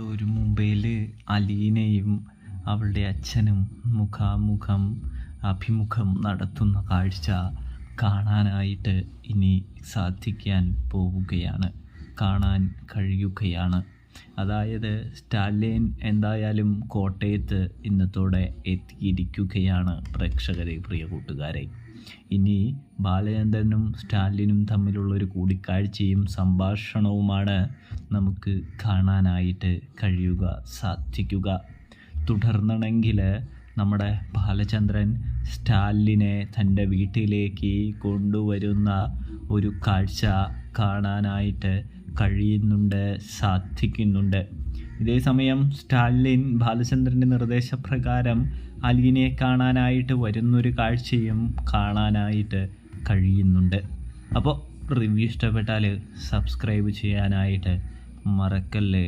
ഒരു മുംബൈയിൽ അലീനയും അവളുടെ അച്ഛനും മുഖാമുഖം അഭിമുഖം നടത്തുന്ന കാഴ്ച കാണാനായിട്ട് ഇനി സാധിക്കാൻ പോവുകയാണ്, കാണാൻ കഴിയുകയാണ്. അതായത് സ്റ്റാലിൻ എന്തായാലും കോട്ടയത്ത് ഇന്നത്തോടെ എത്തിയിരിക്കുകയാണ്. പ്രേക്ഷകരെ, പ്രിയ കൂട്ടുകാരെ, ഇനി ബാലചന്ദ്രനും സ്റ്റാലിനും തമ്മിലുള്ളൊരു കൂടിക്കാഴ്ചയും സംഭാഷണവുമാണ് നമുക്ക് കാണാനായിട്ട് സാധിക്കുക. തുടർന്നാണെങ്കിൽ നമ്മുടെ ബാലചന്ദ്രൻ സ്റ്റാലിനെ തൻ്റെ വീട്ടിലേക്ക് കൊണ്ടുവരുന്ന ഒരു കാഴ്ച കാണാനായിട്ട് സാധിക്കുന്നുണ്ട്. ഇതേസമയം സ്റ്റാലിൻ ബാലചന്ദ്രൻ്റെ നിർദ്ദേശപ്രകാരം അലീനയെ കാണാനായിട്ട് വരുന്നൊരു കാഴ്ചയും കാണാനായിട്ട് കഴിയുന്നുണ്ട്. അപ്പോൾ റിവ്യൂ ഇഷ്ടപ്പെട്ടാൽ സബ്സ്ക്രൈബ് ചെയ്യാനായിട്ട് മറക്കല്ലേ.